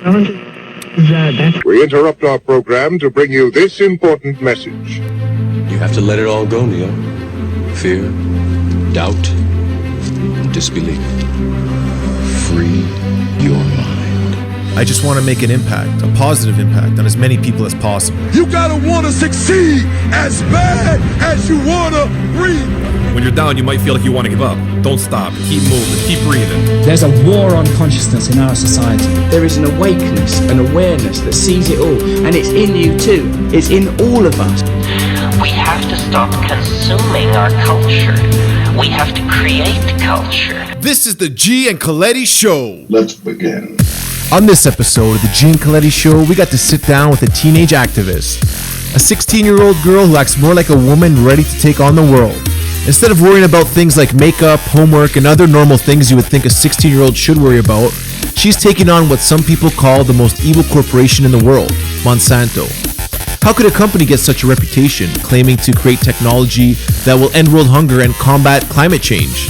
We interrupt our program to bring you this important message. You have to let it all go, Neo. Fear, doubt, and disbelief. Free your mind. I just want to make an impact, a positive impact on as many people as possible. You gotta want to succeed as bad as you want to breathe. When you're down, you might feel like you want to give up. Don't stop. Keep moving. Keep breathing. There's a war on consciousness in our society. There is an awakeness, an awareness that sees it all. And it's in you too. It's in all of us. We have to stop consuming our culture. We have to create culture. This is the G and Coletti Show. Let's begin. On this episode of the G and Coletti Show, we got to sit down with a teenage activist. A 16-year-old girl who acts more like a woman ready to take on the world. Instead of worrying about things like makeup, homework, and other normal things you would think a 16-year-old should worry about, she's taking on what some people call the most evil corporation in the world, Monsanto. How could a company get such a reputation, claiming to create technology that will end world hunger and combat climate change?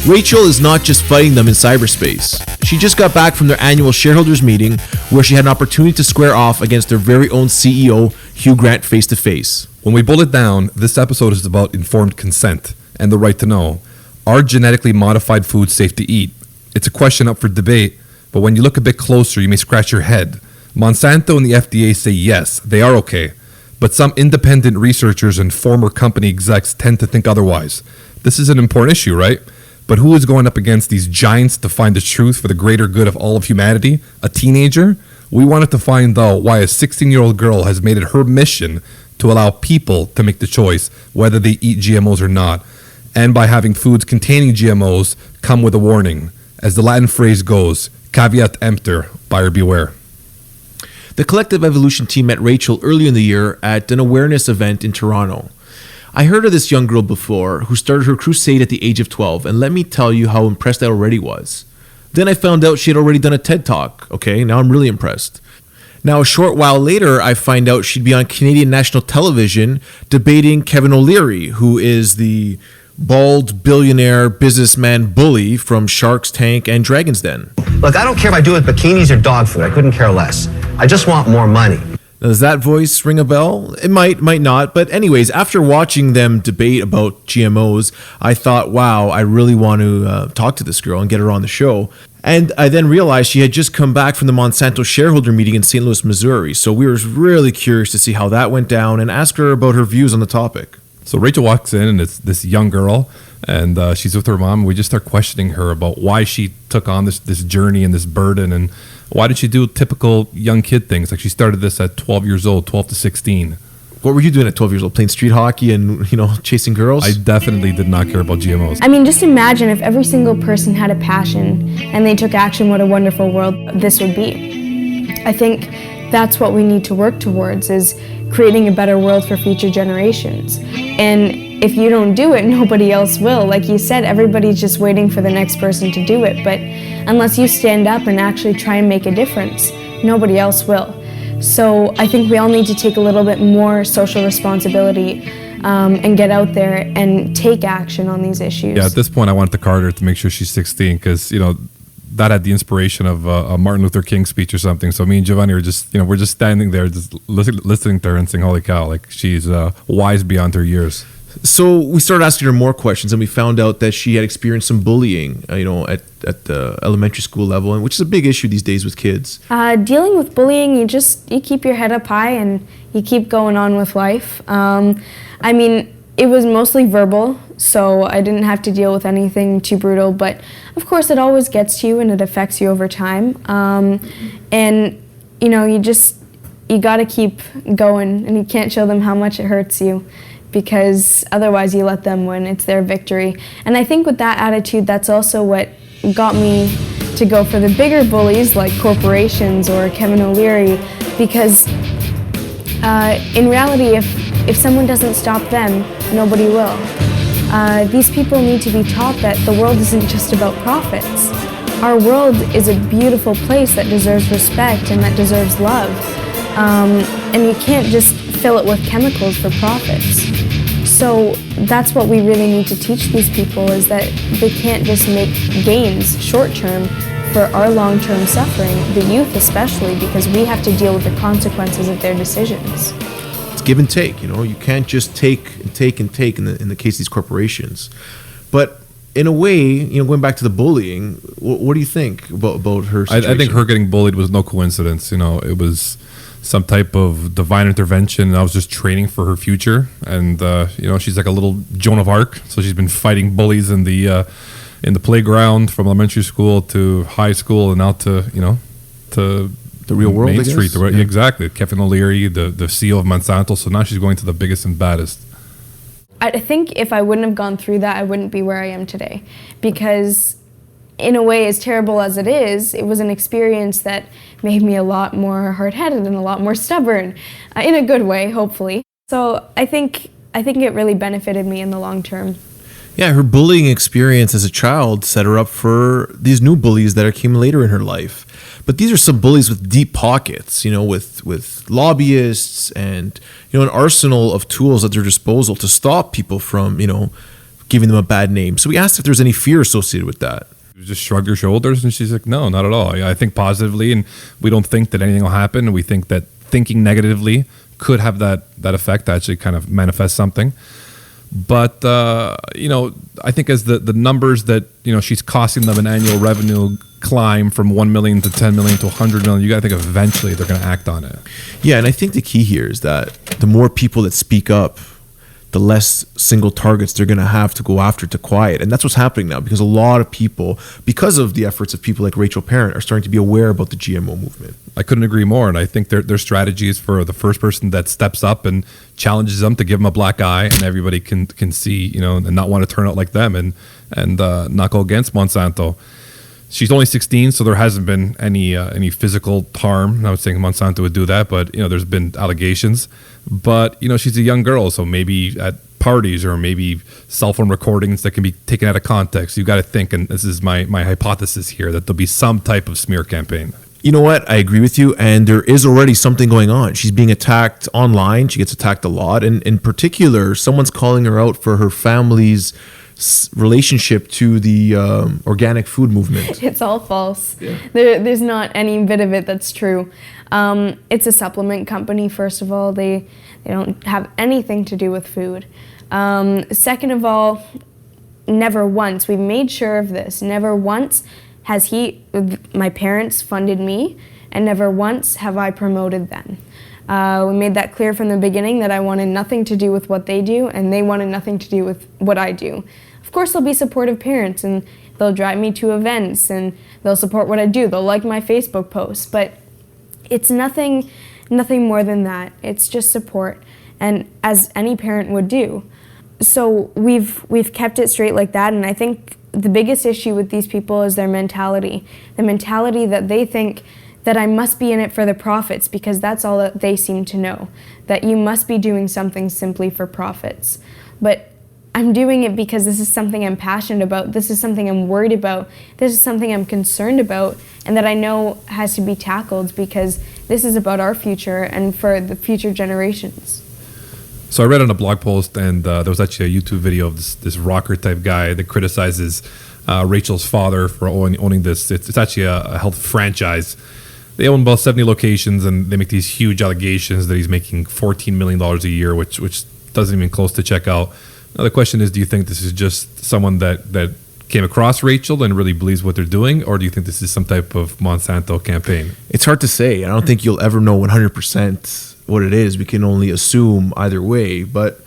Rachel is not just fighting them in cyberspace. She just got back from their annual shareholders meeting where she had an opportunity to square off against their very own CEO, Hugh Grant, face to face. When we boil it down, this episode is about informed consent and the right to know. Are genetically modified foods safe to eat? It's a question up for debate, but when you look a bit closer, you may scratch your head. Monsanto and the FDA say yes, they are okay, but some independent researchers and former company execs tend to think otherwise. This is an important issue, right? But who is going up against these giants to find the truth for the greater good of all of humanity? A teenager? We wanted to find out why a 16-year-old girl has made it her mission to allow people to make the choice whether they eat GMOs or not, and by having foods containing GMOs come with a warning. As the Latin phrase goes, caveat emptor, buyer beware. The Collective Evolution team met Rachel early in the year at an awareness event in Toronto. I heard of this young girl before who started her crusade at the age of 12, and let me tell you how impressed I already was. Then I found out she had already done a TED Talk. Okay, now I'm really impressed. Now, a short while later, I find out she'd be on Canadian national television debating Kevin O'Leary, who is the bald billionaire businessman bully from Shark's Tank and Dragon's Den. Look, I don't care if I do it with bikinis or dog food. I couldn't care less. I just want more money. Now, does that voice ring a bell? It might not. But anyways, after watching them debate about GMOs, I thought, wow, I really want to talk to this girl and get her on the show. And I then realized she had just come back from the Monsanto shareholder meeting in St. Louis, Missouri. So we were really curious to see how that went down and ask her about her views on the topic. So Rachel walks in, and it's this young girl, and she's with her mom. We just start questioning her about why she took on this journey and this burden, and why did she do typical young kid things? Like she started this at 12 years old, 12 to 16. What were you doing at 12 years old? Playing street hockey and, chasing girls? I definitely did not care about GMOs. I mean, just imagine if every single person had a passion and they took action, what a wonderful world this would be. I think that's what we need to work towards, is creating a better world for future generations. And if you don't do it, nobody else will. Like you said, everybody's just waiting for the next person to do it. But unless you stand up and actually try and make a difference, nobody else will. So I think we all need to take a little bit more social responsibility and get out there and take action on these issues. Yeah, at this point, I wanted to card her to make sure she's 16 because, that had the inspiration of a Martin Luther King speech or something. So me and Giovanni are just, we're just standing there, just listening to her and saying, holy cow, like she's wise beyond her years. So we started asking her more questions, and we found out that she had experienced some bullying, at the elementary school level, and which is a big issue these days with kids. Dealing with bullying, you keep your head up high and you keep going on with life. It was mostly verbal, so I didn't have to deal with anything too brutal, but of course it always gets to you and it affects you over time. You gotta keep going, and you can't show them how much it hurts you, because otherwise you let them win. It's their victory. And I think with that attitude, that's also what got me to go for the bigger bullies like corporations or Kevin O'Leary, because in reality, if someone doesn't stop them, nobody will. These people need to be taught that the world isn't just about profits. Our world is a beautiful place that deserves respect and that deserves love. And you can't just fill it with chemicals for profits. So that's what we really need to teach these people, is that they can't just make gains short term for our long-term suffering, the youth especially, because we have to deal with the consequences of their decisions. It's give and take, you can't just take and take and take in the case of these corporations. But in a way, going back to the bullying, what do you think about her situation? I think her getting bullied was no coincidence. It was some type of divine intervention, and I was just training for her future. And she's like a little Joan of Arc, so she's been fighting bullies in the playground from elementary school to high school, and now to the real world, Main Street. Exactly. Kevin O'Leary, the CEO of Monsanto. So now she's going to the biggest and baddest. I think if I wouldn't have gone through that, I wouldn't be where I am today, because in a way, as terrible as it is, it was an experience that made me a lot more hard-headed and a lot more stubborn, in a good way, hopefully. So I think it really benefited me in the long term. Yeah, her bullying experience as a child set her up for these new bullies that came later in her life. But these are some bullies with deep pockets, with lobbyists and, an arsenal of tools at their disposal to stop people from, giving them a bad name. So we asked if there's any fear associated with that. Just shrugged her shoulders, and she's like, no, not at all. I think positively, and we don't think that anything will happen. We think that thinking negatively could have that effect, actually kind of manifest something. But, I think as the numbers that, she's costing them an annual revenue climb from 1 million to 10 million to 100 million, you got to think eventually they're going to act on it. Yeah, and I think the key here is that the more people that speak up, the less single targets they're going to have to go after to quiet. And that's what's happening now, because a lot of people, because of the efforts of people like Rachel Parent, are starting to be aware about the GMO movement. I couldn't agree more. And I think their strategy is for the first person that steps up and challenges them to give them a black eye, and everybody can see, and not want to turn out like them and not go against Monsanto. She's only 16, so there hasn't been any physical harm. I'm not saying Monsanto would do that, but there's been allegations. But she's a young girl, so maybe at parties or maybe cell phone recordings that can be taken out of context. You got to think, and this is my hypothesis here, that there'll be some type of smear campaign. You know what? I agree with you, and there is already something going on. She's being attacked online. She gets attacked a lot, and in particular, someone's calling her out for her family's relationship to the organic food movement. It's all false. Yeah. There's not any bit of it that's true. It's a supplement company, first of all. They don't have anything to do with food. Second of all, never once, we've made sure of this, never once has my parents funded me, and never once have I promoted them. We made that clear from the beginning that I wanted nothing to do with what they do, and they wanted nothing to do with what I do. Of course, they'll be supportive parents, and they'll drive me to events, and they'll support what I do. They'll like my Facebook posts, but it's nothing more than that. It's just support, and as any parent would do. So we've kept it straight like that, and I think the biggest issue with these people is their mentality. The mentality that they think that I must be in it for the profits, because that's all that they seem to know, that you must be doing something simply for profits. But I'm doing it because this is something I'm passionate about, this is something I'm worried about, this is something I'm concerned about, and that I know has to be tackled, because this is about our future and for the future generations. So I read on a blog post, and there was actually a YouTube video of this rocker type guy that criticizes Rachel's father for owning this. It's actually a health franchise. They own about 70 locations, and they make these huge allegations that he's making $14 million a year, which doesn't even close to check out. Now the question is, do you think this is just someone that came across Rachel and really believes what they're doing, or do you think this is some type of Monsanto campaign? It's hard to say. I don't think you'll ever know 100% what it is. We can only assume either way. But,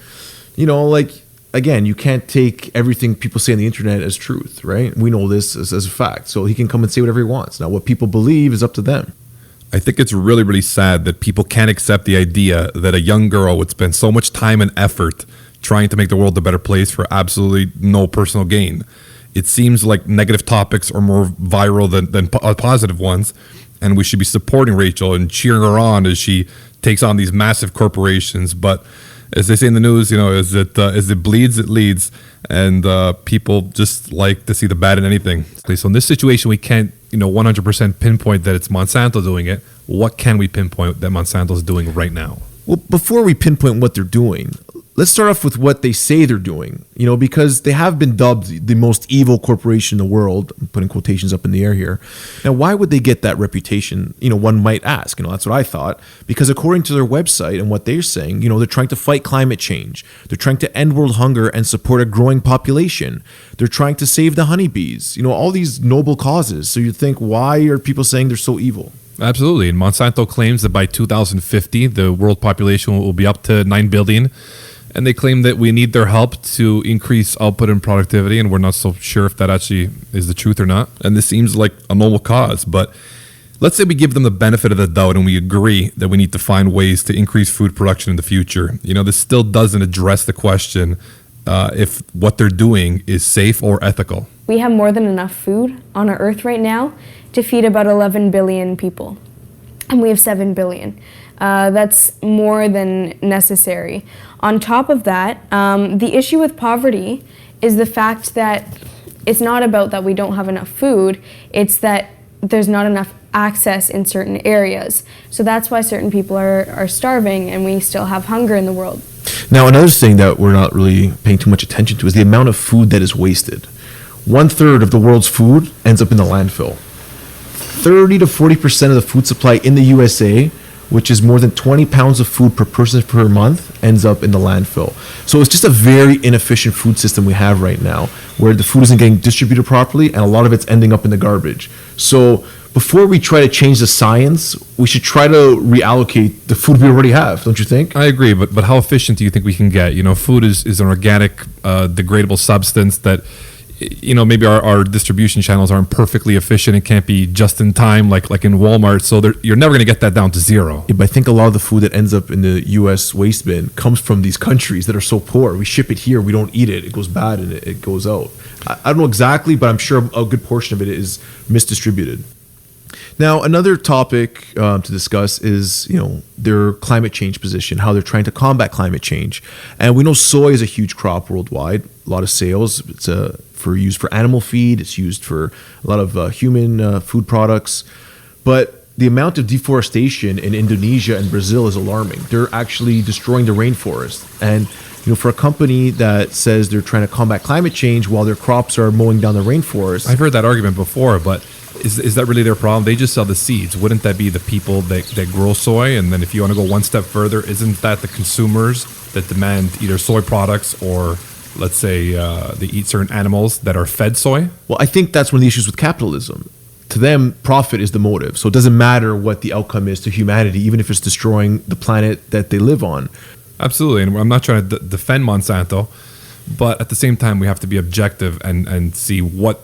again, you can't take everything people say on the internet as truth, right? We know this as a fact. So he can come and say whatever he wants. Now, what people believe is up to them. I think it's really, really sad that people can't accept the idea that a young girl would spend so much time and effort trying to make the world a better place for absolutely no personal gain. It seems like negative topics are more viral than positive ones, and we should be supporting Rachel and cheering her on as she takes on these massive corporations. But as they say in the news, as it bleeds, it leads, and people just like to see the bad in anything. So in this situation, we can't 100% pinpoint that it's Monsanto doing it. What can we pinpoint that Monsanto's doing right now? Well, before we pinpoint what they're doing, let's start off with what they say they're doing, because they have been dubbed the most evil corporation in the world. I'm putting quotations up in the air here. Now, why would they get that reputation? One might ask. That's what I thought. Because according to their website and what they're saying, they're trying to fight climate change. They're trying to end world hunger and support a growing population. They're trying to save the honeybees. All these noble causes. So you think, why are people saying they're so evil? Absolutely. And Monsanto claims that by 2050, the world population will be up to 9 billion. And they claim that we need their help to increase output and productivity, and we're not so sure if that actually is the truth or not. And this seems like a noble cause, but let's say we give them the benefit of the doubt and we agree that we need to find ways to increase food production in the future. This still doesn't address the question if what they're doing is safe or ethical. We have more than enough food on our earth right now to feed about 11 billion people, and we have 7 billion. That's more than necessary. On top of that, the issue with poverty is the fact that it's not about that we don't have enough food, it's that there's not enough access in certain areas. So that's why certain people are starving and we still have hunger in the world. Now, another thing that we're not really paying too much attention to is the amount of food that is wasted. 1/3 of the world's food ends up in the landfill. 30 to 40% of the food supply in the USA, which is more than 20 pounds of food per person per month, ends up in the landfill. So it's just a very inefficient food system we have right now, where the food isn't getting distributed properly and a lot of it's ending up in the garbage. So before we try to change the science, we should try to reallocate the food we already have, don't you think? I agree, but how efficient do you think we can get? Food is an organic, degradable substance that maybe our distribution channels aren't perfectly efficient. It can't be just in time like in Walmart. So you're never going to get that down to zero. Yeah, but I think a lot of the food that ends up in the U.S. waste bin comes from these countries that are so poor. We ship it here, we don't eat it. It goes bad and it goes out. I don't know exactly, but I'm sure a good portion of it is misdistributed. Now, another topic to discuss is, their climate change position, how they're trying to combat climate change. And we know soy is a huge crop worldwide, a lot of sales. It's used for animal feed. It's used for a lot of human food products. But the amount of deforestation in Indonesia and Brazil is alarming. They're actually destroying the rainforest. And for a company that says they're trying to combat climate change while their crops are mowing down the rainforest. I've heard that argument before, but is that really their problem? They just sell the seeds. Wouldn't that be the people that grow soy? And then if you want to go one step further, isn't that the consumers that demand either soy products or, let's say, they eat certain animals that are fed soy? Well, I think that's one of the issues with capitalism. To them, profit is the motive. So it doesn't matter what the outcome is to humanity, even if it's destroying the planet that they live on. Absolutely. And I'm not trying to defend Monsanto, but at the same time, we have to be objective and see what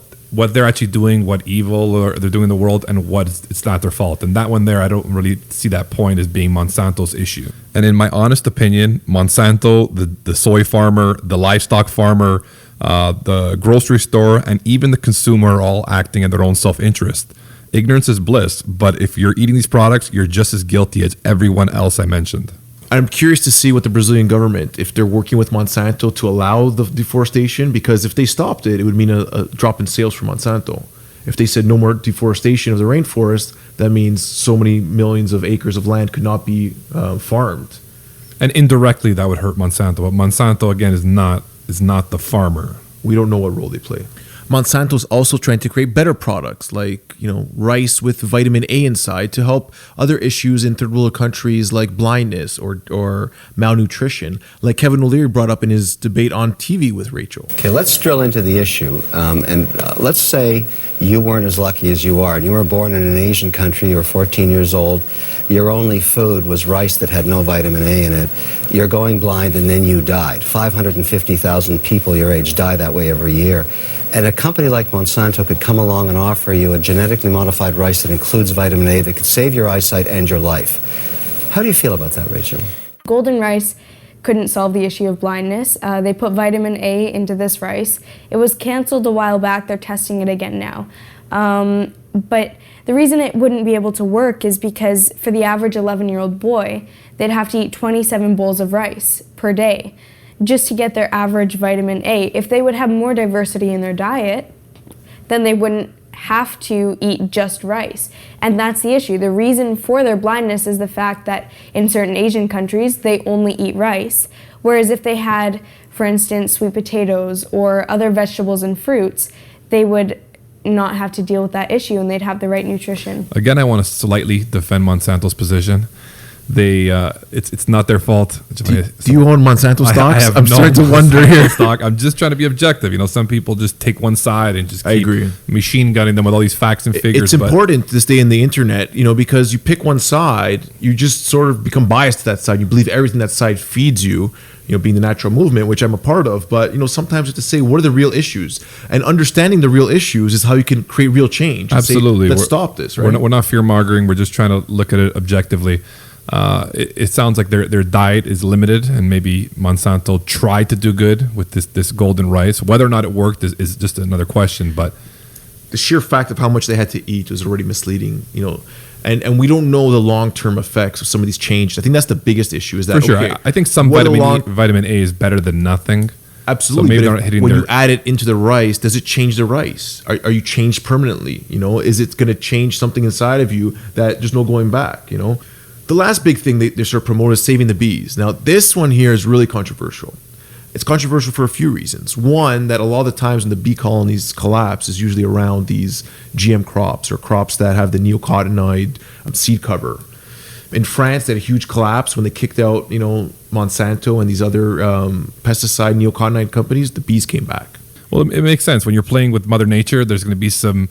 they're actually doing, what evil they're doing in the world, and what it's not their fault. And that one there, I don't really see that point as being Monsanto's issue. And in my honest opinion, Monsanto, the soy farmer, the livestock farmer, the grocery store, and even the consumer are all acting in their own self-interest. Ignorance is bliss, but if you're eating these products, you're just as guilty as everyone else I mentioned. I'm curious to see what the Brazilian government, if they're working with Monsanto to allow the deforestation, because if they stopped it, it would mean a drop in sales for Monsanto. If they said no more deforestation of the rainforest, that means so many millions of acres of land could not be farmed. And indirectly, that would hurt Monsanto. But Monsanto, again, is not the farmer. We don't know what role they play. Monsanto's also trying to create better products like, rice with vitamin A inside to help other issues in third world countries like blindness or malnutrition, like Kevin O'Leary brought up in his debate on TV with Rachel. Okay, let's drill into the issue. Let's say you weren't as lucky as you are, and you were born in an Asian country, you were 14 years old, your only food was rice that had no vitamin A in it, you're going blind, and then you died. 550,000 people your age die that way every year. And a company like Monsanto could come along and offer you a genetically modified rice that includes vitamin A that could save your eyesight and your life. How do you feel about that, Rachel? Golden rice couldn't solve the issue of blindness. They put vitamin A into this rice. It was canceled a while back. They're testing it again now. But the reason it wouldn't be able to work is because for the average 11-year-old boy, they'd have to eat 27 bowls of rice per day just to get their average vitamin A. If they would have more diversity in their diet, then they wouldn't have to eat just rice. And that's the issue. The reason for their blindness is the fact that in certain Asian countries, they only eat rice, Whereas if they had, for instance, sweet potatoes or other vegetables and fruits, they would not have to deal with that issue and they'd have the right nutrition. Again, I want to slightly defend Monsanto's position. It's not their fault. Do you own Monsanto stocks? I'm starting to wonder here. Stock. I'm just trying to be objective. Some people just take one side and just keep machine gunning them with all these facts and figures. It's important this day in the internet, because you pick one side, you just sort of become biased to that side. You believe everything that side feeds you. Being the natural movement, which I'm a part of, but sometimes you have to say what are the real issues, and understanding the real issues is how you can create real change. Absolutely, Let's stop this. Right? We're not fear mongering. We're just trying to look at it objectively. It sounds like their diet is limited, and maybe Monsanto tried to do good with this golden rice. Whether or not it worked is just another question. But the sheer fact of how much they had to eat was already misleading. And we don't know the long-term effects of some of these changes. I think that's the biggest issue. Is that for sure? Okay, I think some vitamin A is better than nothing. Absolutely. So maybe they're not hitting when you add it into the rice, does it change the rice? Are you changed permanently? Is it going to change something inside of you that there's no going back? The last big thing they sort of promote is saving the bees. Now, this one here is really controversial. It's controversial for a few reasons. One, that a lot of the times when the bee colonies collapse is usually around these GM crops or crops that have the neonicotinoid seed cover. In France, they had a huge collapse when they kicked out, Monsanto and these other pesticide neonicotinoid companies. The bees came back. Well, it makes sense. When you're playing with Mother Nature, there's going to be some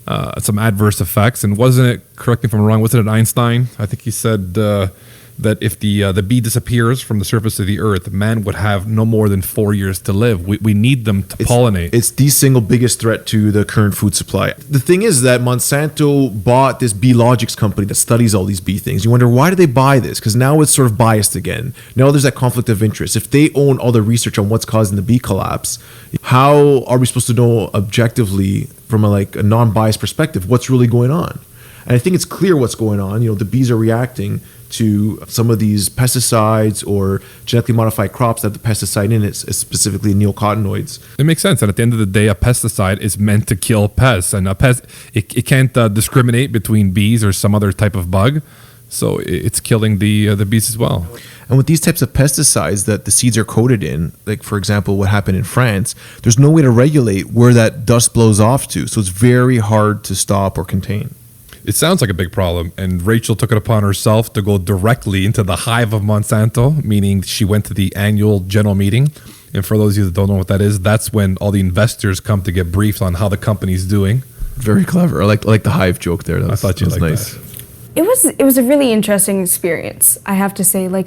adverse effects. And wasn't it, correct me if I'm wrong, wasn't it Einstein? I think he said that if the bee disappears from the surface of the earth, man would have no more than 4 years to live. We need them to pollinate. It's the single biggest threat to the current food supply. The thing is that Monsanto bought this Bee Logics company that studies all these bee things. You wonder, why did they buy this? Because now it's sort of biased again. Now there's that conflict of interest. If they own all the research on what's causing the bee collapse, how are we supposed to know objectively from a non-biased perspective what's really going on? And I think it's clear what's going on. The bees are reacting to some of these pesticides or genetically modified crops that have the pesticide in it, specifically neonicotinoids. It makes sense. And at the end of the day, a pesticide is meant to kill pests. And a pest, it can't discriminate between bees or some other type of bug. So it's killing the bees as well. And with these types of pesticides that the seeds are coated in, like for example, what happened in France, there's no way to regulate where that dust blows off to. So it's very hard to stop or contain. It sounds like a big problem, and Rachel took it upon herself to go directly into the hive of Monsanto, meaning she went to the annual general meeting. And for those of you that don't know what that is, that's when all the investors come to get briefed on how the company's doing. Very clever. I like the hive joke there. I thought you liked nice. That. It was a really interesting experience, I have to say. I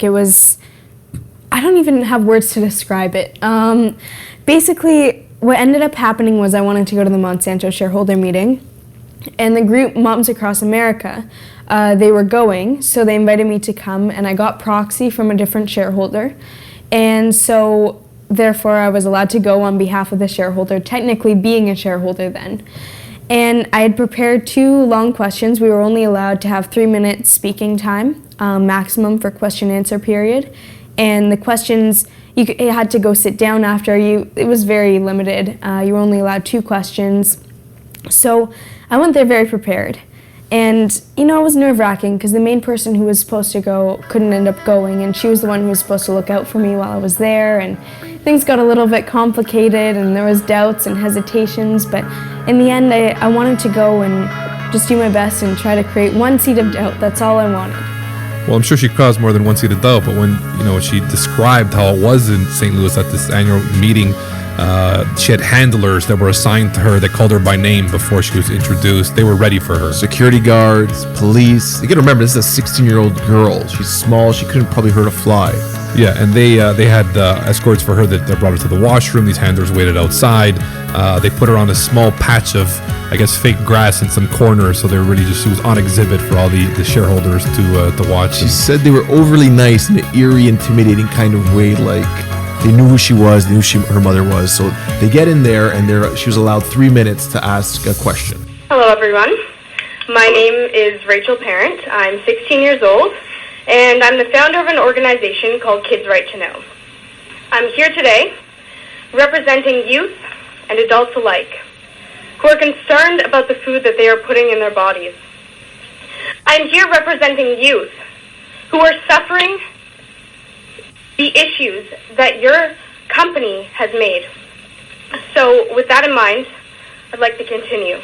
don't even have words to describe it. Basically, what ended up happening was I wanted to go to the Monsanto shareholder meeting. And the group Moms Across America, they were going, so they invited me to come, and I got proxy from a different shareholder. And so, therefore, I was allowed to go on behalf of the shareholder, technically being a shareholder then. And I had prepared 2 long questions. We were only allowed to have 3 minutes speaking time, maximum for question-answer period. And the questions, you had to go sit down after. It was very limited. You were only allowed 2 questions. So I went there very prepared. And, it was nerve-wracking because the main person who was supposed to go couldn't end up going, and she was the one who was supposed to look out for me while I was there, and things got a little bit complicated, and there was doubts and hesitations, but in the end, I wanted to go and just do my best and try to create 1 seed of doubt. That's all I wanted. Well, I'm sure she caused more than 1 seed of doubt, but when, she described how it was in St. Louis at this annual meeting, she had handlers that were assigned to her that called her by name before she was introduced. They were ready for her. Security guards, police. You got to remember, this is a 16-year-old girl. She's small. She couldn't probably hurt a fly. Yeah, and they had escorts for her that brought her to the washroom. These handlers waited outside. They put her on a small patch of, I guess, fake grass in some corner. So they were really she was on exhibit for all the shareholders to watch. She said they were overly nice in an eerie, intimidating kind of way, they knew who she was, they knew her mother was. So they get in there, and she was allowed 3 minutes to ask a question. Hello, everyone. My name is Rachel Parent. I'm 16 years old, and I'm the founder of an organization called Kids Right to Know. I'm here today representing youth and adults alike who are concerned about the food that they are putting in their bodies. I'm here representing youth who are suffering the issues that your company has made. So with that in mind, I'd like to continue.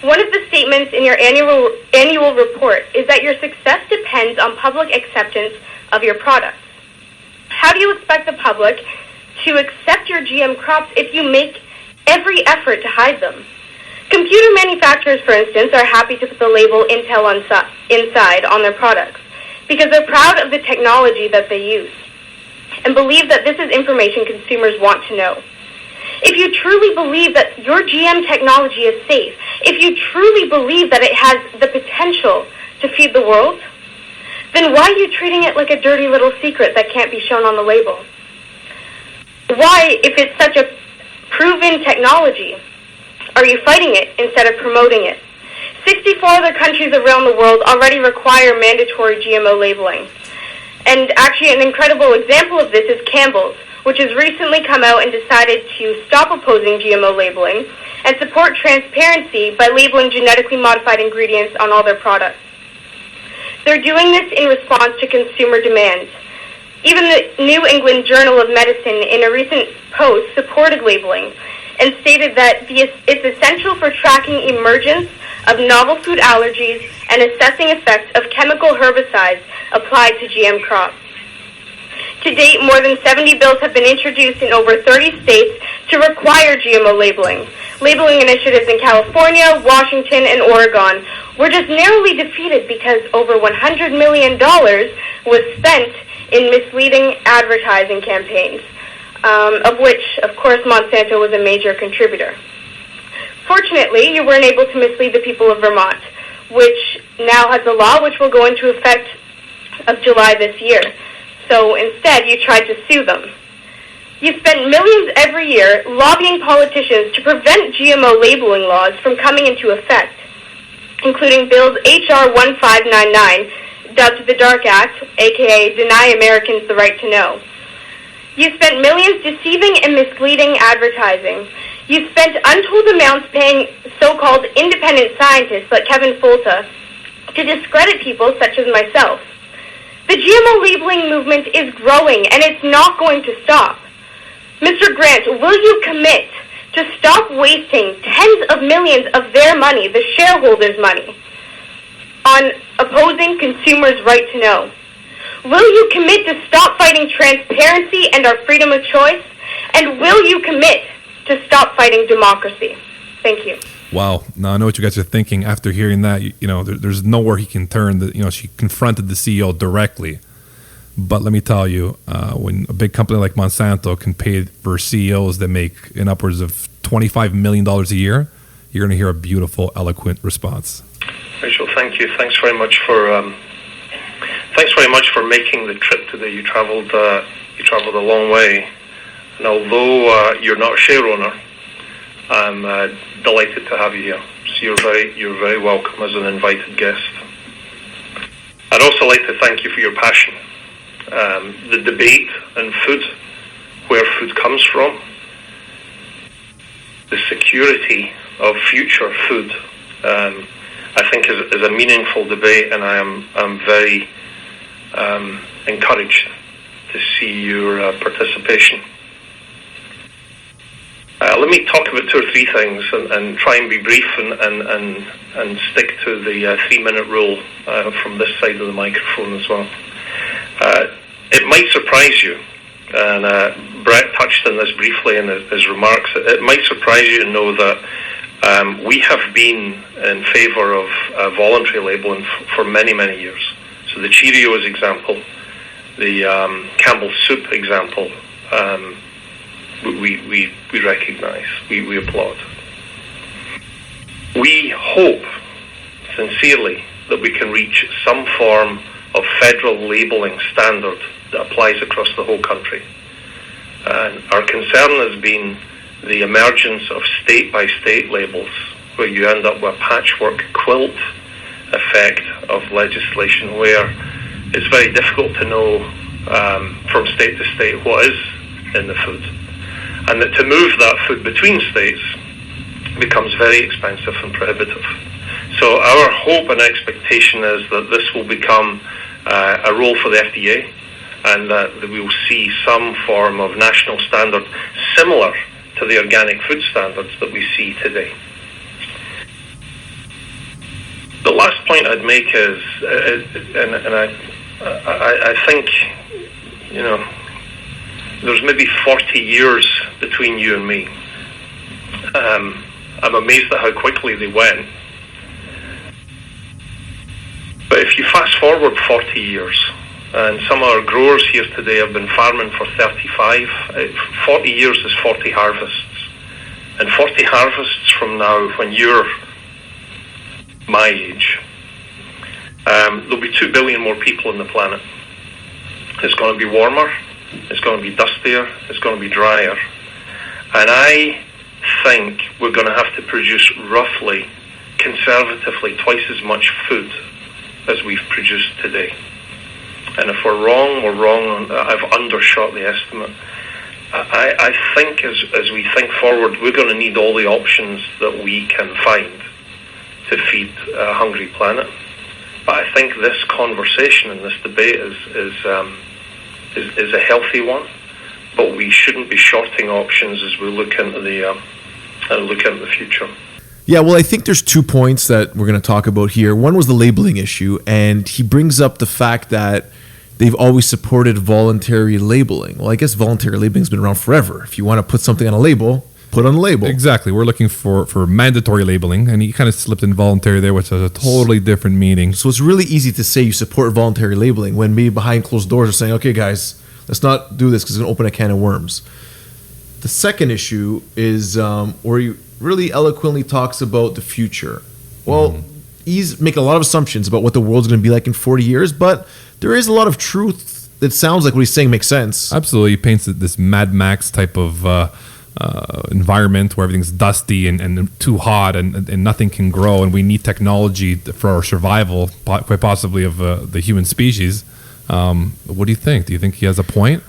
One of the statements in your annual report is that your success depends on public acceptance of your products. How do you expect the public to accept your GM crops if you make every effort to hide them? Computer manufacturers, for instance, are happy to put the label Intel inside on their products because they're proud of the technology that they use and believe that this is information consumers want to know. If you truly believe that your GM technology is safe, if you truly believe that it has the potential to feed the world, then why are you treating it like a dirty little secret that can't be shown on the label? Why, if it's such a proven technology, are you fighting it instead of promoting it? 64 other countries around the world already require mandatory GMO labeling. And actually an incredible example of this is Campbell's, which has recently come out and decided to stop opposing GMO labeling and support transparency by labeling genetically modified ingredients on all their products. They're doing this in response to consumer demands. Even the New England Journal of Medicine, in a recent post, supported labeling and stated that it's essential for tracking emergence of novel food allergies and assessing effects of chemical herbicides applied to GM crops. To date, more than 70 bills have been introduced in over 30 states to require GMO labeling. Labeling initiatives in California, Washington, and Oregon were just narrowly defeated because over $100 million was spent in misleading advertising campaigns, of which, of course, Monsanto was a major contributor. Fortunately, you weren't able to mislead the people of Vermont, which now has a law which will go into effect of July this year. So instead, you tried to sue them. You spent millions every year lobbying politicians to prevent GMO labeling laws from coming into effect, including bills H.R. 1599, dubbed the Dark Act, aka Deny Americans the Right to Know. You spent millions deceiving and misleading advertising. You spent untold amounts paying so-called independent scientists like Kevin Folta to discredit people such as myself. The GMO labeling movement is growing, and it's not going to stop. Mr. Grant, will you commit to stop wasting tens of millions of their money, the shareholders' money, on opposing consumers' right to know? Will you commit to stop fighting transparency and our freedom of choice? And will you commit to stop fighting democracy? Thank you. Wow. Now I know what you guys are thinking after hearing that. There's nowhere he can turn. She confronted the CEO directly. But let me tell you, when a big company like Monsanto can pay for CEOs that make in upwards of $25 million a year, you're going to hear a beautiful, eloquent response. Rachel, thank you. Thanks very much for making the trip today. You traveled a long way, and although you're not a share owner, I'm delighted to have you here. So you're very welcome as an invited guest. I'd also like to thank you for your passion. The debate on food, where food comes from, the security of future food, I think is a meaningful debate, and I'm very encouraged to see your participation. Let me talk about two or three things and try and be brief and stick to the 3-minute rule from this side of the microphone as well. It might surprise you, and Brett touched on this briefly in his remarks. It might surprise you to know that we have been in favor of voluntary labeling for many, many years. So the Cheerios example, the Campbell's soup example, we recognize, we applaud. We hope sincerely that we can reach some form of federal labeling standard that applies across the whole country. And our concern has been the emergence of state-by-state labels, where you end up with a patchwork quilt effect of legislation, where it's very difficult to know from state to state what is in the food. And that to move that food between states becomes very expensive and prohibitive. So our hope and expectation is that this will become a role for the FDA, and that we will see some form of national standard similar to the organic food standards that we see today. The last point I'd make is, I think, there's maybe 40 years between you and me. I'm amazed at how quickly they went. But if you fast forward 40 years, and some of our growers here today have been farming for 35, 40 years is 40 harvests. And 40 harvests from now, when you're my age, there'll be 2 billion more people on the planet. It's going to be warmer, it's going to be dustier, it's going to be drier. And I think we're going to have to produce roughly, conservatively, twice as much food as we've produced today. And if we're wrong, we're wrong. I've undershot the estimate. I think as we think forward, we're going to need all the options that we can find to feed a hungry planet. But I think this conversation and this debate is a healthy one. But we shouldn't be shorting options as we look into the future. Yeah, well, I think there's 2 points that we're going to talk about here. One was the labeling issue, and he brings up the fact that they've always supported voluntary labeling. Well, I guess voluntary labeling has been around forever. If you want to put something on a label, put on a label. Exactly. We're looking for mandatory labeling, and he kind of slipped in voluntary there, which has a totally different meaning. So it's really easy to say you support voluntary labeling when maybe behind closed doors are saying, okay, guys, let's not do this because it's going to open a can of worms. The second issue is where he really eloquently talks about the future. Well, he's making a lot of assumptions about what the world's going to be like in 40 years, but there is a lot of truth that sounds like what he's saying makes sense. Absolutely. He paints this Mad Max type of environment where everything's dusty and too hot and nothing can grow, and we need technology for our survival, quite possibly of the human species. What do you think? Do you think he has a point?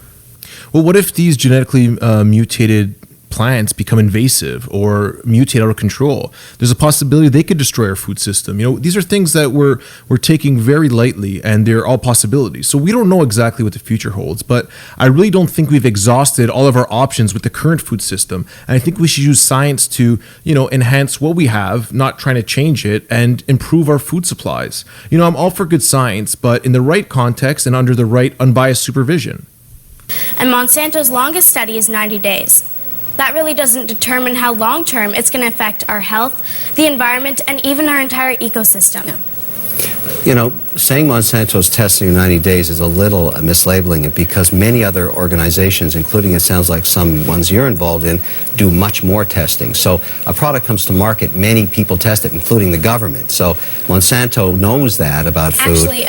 Well, what if these genetically mutated plants become invasive or mutate out of control? There's a possibility they could destroy our food system. These are things that we're taking very lightly, and they're all possibilities. So we don't know exactly what the future holds, but I really don't think we've exhausted all of our options with the current food system. And I think we should use science to, enhance what we have, not trying to change it, and improve our food supplies. I'm all for good science, but in the right context and under the right unbiased supervision. And Monsanto's longest study is 90 days. That really doesn't determine how long-term it's going to affect our health, the environment, and even our entire ecosystem. Yeah. Saying Monsanto's testing in 90 days is a little mislabeling it, because many other organizations, including it sounds like some ones you're involved in, do much more testing. So a product comes to market, many people test it, including the government. So Monsanto knows that about food. Actually,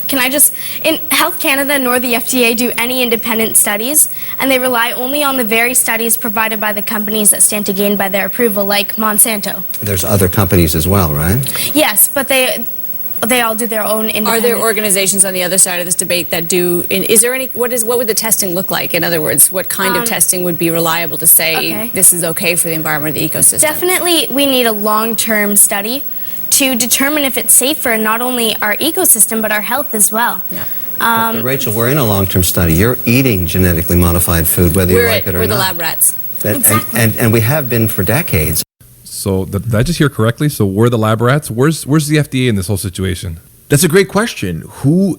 can I just, in Health Canada nor the FDA do any independent studies, and they rely only on the very studies provided by the companies that stand to gain by their approval, like Monsanto. There's other companies as well, right? Yes, but they all do their own independent. Are there organizations on the other side of this debate that do? Is there any? What would the testing look like? In other words, what kind of testing would be reliable to say this is okay for the environment or the ecosystem? Definitely, we need a long-term study to determine if it's safe for not only our ecosystem but our health as well. Yeah. But Rachel, we're in a long-term study. You're eating genetically modified food, whether you like it or not. We're the lab rats. Exactly. And we have been for decades. So did I just hear correctly? So we're the lab rats? Where's the FDA in this whole situation? That's a great question. Who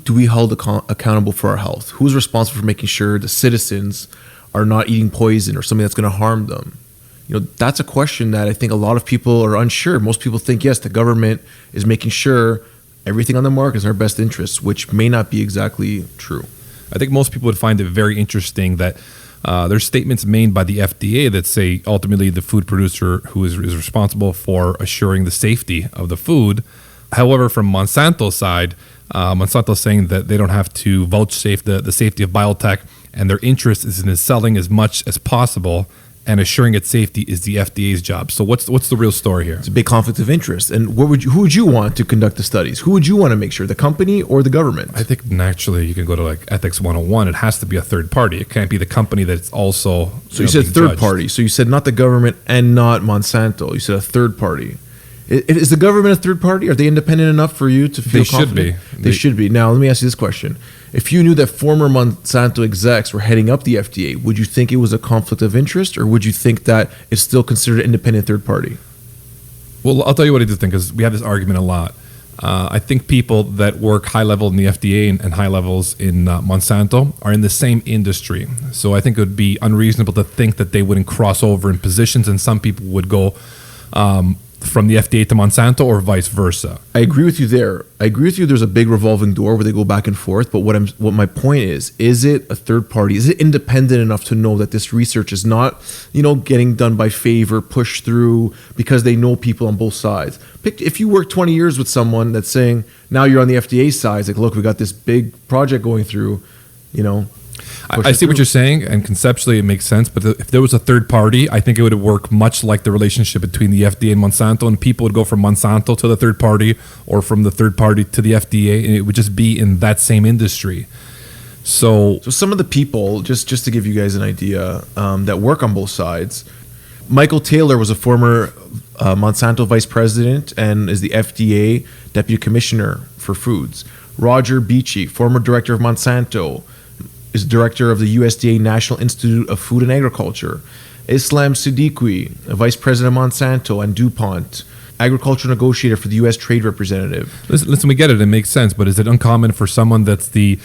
do we hold accountable for our health? Who's responsible for making sure the citizens are not eating poison or something that's going to harm them? That's a question that I think a lot of people are unsure. Most people think, yes, the government is making sure everything on the market is in our best interests, which may not be exactly true. I think most people would find it very interesting that there's statements made by the FDA that say ultimately the food producer who is responsible for assuring the safety of the food. However, from Monsanto's side, Monsanto's saying that they don't have to vouchsafe the safety of biotech, and their interest is in selling as much as possible, and assuring its safety is the FDA's job. So what's the real story here? It's a big conflict of interest. And who would you want to conduct the studies? Who would you want to make sure, the company or the government? I think naturally you can go to like Ethics 101. It has to be a third party. It can't be the company that's also. So you said third party. So you said not the government and not Monsanto. You said a third party. Is the government a third party? Are they independent enough for you to feel confident? They should be. Now, let me ask you this question. If you knew that former Monsanto execs were heading up the FDA, would you think it was a conflict of interest, or would you think that it's still considered an independent third party? Well, I'll tell you what I do think, because we have this argument a lot. I think people that work high level in the FDA and high levels in Monsanto are in the same industry. So I think it would be unreasonable to think that they wouldn't cross over in positions, and some people would go from the FDA to Monsanto or vice versa. I agree with you there. I agree with you. There's a big revolving door where they go back and forth. But what my point is it a third party? Is it independent enough to know that this research is not, getting done by favor, pushed through because they know people on both sides? If you work 20 years with someone that's saying, now you're on the FDA side, it's like, look, we got this big project going through, I see what you're saying, and conceptually it makes sense, but if there was a third party, I think it would work much like the relationship between the FDA and Monsanto, and people would go from Monsanto to the third party or from the third party to the FDA, and it would just be in that same industry. So some of the people, just to give you guys an idea, that work on both sides, Michael Taylor was a former Monsanto vice president and is the FDA deputy commissioner for foods. Roger Beachy, former director of Monsanto, is director of the USDA National Institute of Food and Agriculture. Islam Siddiqui, a vice president of Monsanto and DuPont, agricultural negotiator for the U.S. Trade Representative. Listen, we get it. It makes sense. But is it uncommon for someone that's the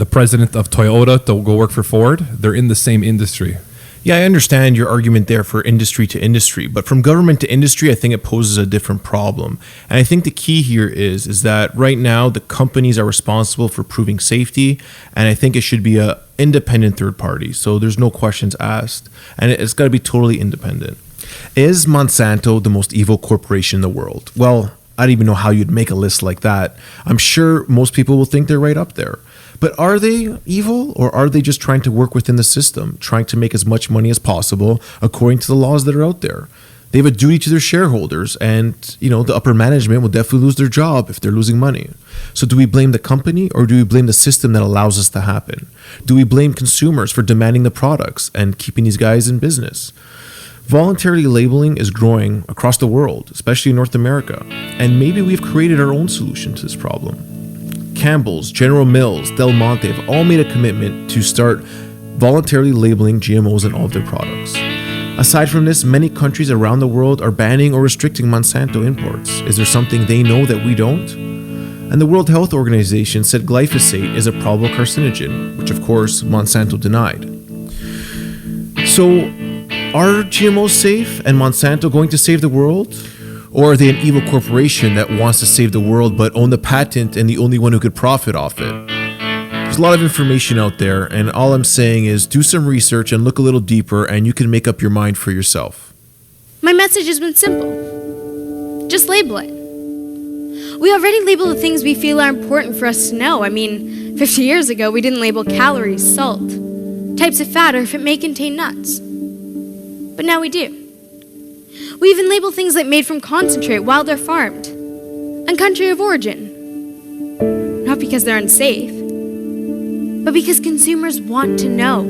president of Toyota to go work for Ford? They're in the same industry. Yeah, I understand your argument there for industry to industry, but from government to industry, I think it poses a different problem. And I think the key here is that right now the companies are responsible for proving safety, and I think it should be a independent third party. So there's no questions asked, and it's got to be totally independent. Is Monsanto the most evil corporation in the world? Well, I don't even know how you'd make a list like that. I'm sure most people will think they're right up there. But are they evil, or are they just trying to work within the system, trying to make as much money as possible according to the laws that are out there? They have a duty to their shareholders, and the upper management will definitely lose their job if they're losing money. So do we blame the company, or do we blame the system that allows this to happen? Do we blame consumers for demanding the products and keeping these guys in business? Voluntary labeling is growing across the world, especially in North America, and maybe we've created our own solution to this problem. Campbell's, General Mills, Del Monte have all made a commitment to start voluntarily labeling GMOs in all of their products. Aside from this, many countries around the world are banning or restricting Monsanto imports. Is there something they know that we don't? And the World Health Organization said glyphosate is a probable carcinogen, which of course Monsanto denied. So, are GMOs safe and Monsanto going to save the world? Or are they an evil corporation that wants to save the world but own the patent and the only one who could profit off it? There's a lot of information out there, and all I'm saying is do some research and look a little deeper, and you can make up your mind for yourself. My message has been simple. Just label it. We already label the things we feel are important for us to know. 50 years ago, we didn't label calories, salt, types of fat, or if it may contain nuts. But now we do. We even label things like made from concentrate while they're farmed, and country of origin. Not because they're unsafe, but because consumers want to know.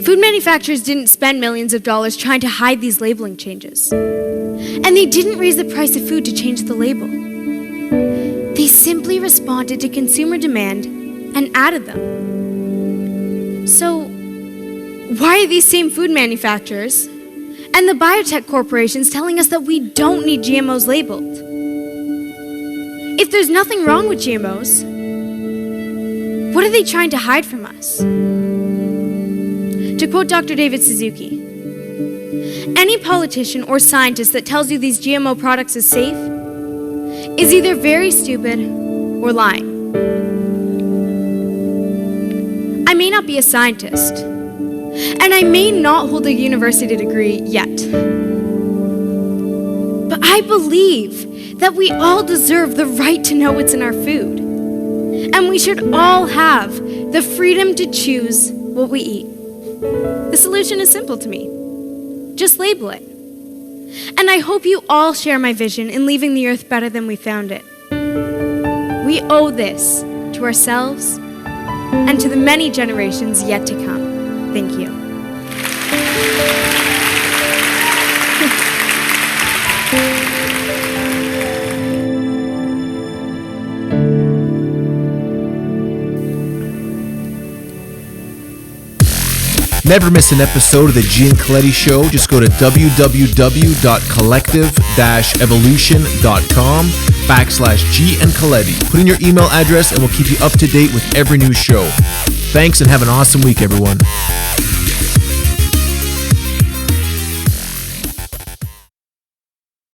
Food manufacturers didn't spend millions of dollars trying to hide these labeling changes. And they didn't raise the price of food to change the label. They simply responded to consumer demand and added them. So, why are these same food manufacturers and the biotech corporations telling us that we don't need GMOs labeled? If there's nothing wrong with GMOs, what are they trying to hide from us? To quote Dr. David Suzuki, any politician or scientist that tells you these GMO products is safe is either very stupid or lying. I may not be a scientist, and I may not hold a university degree yet. But I believe that we all deserve the right to know what's in our food. And we should all have the freedom to choose what we eat. The solution is simple to me. Just label it. And I hope you all share my vision in leaving the earth better than we found it. We owe this to ourselves and to the many generations yet to come. Thank you. Never miss an episode of the G and Coletti Show. Just go to www.collective-evolution.com/G and Coletti. Put in your email address and we'll keep you up to date with every new show. Thanks and have an awesome week, everyone.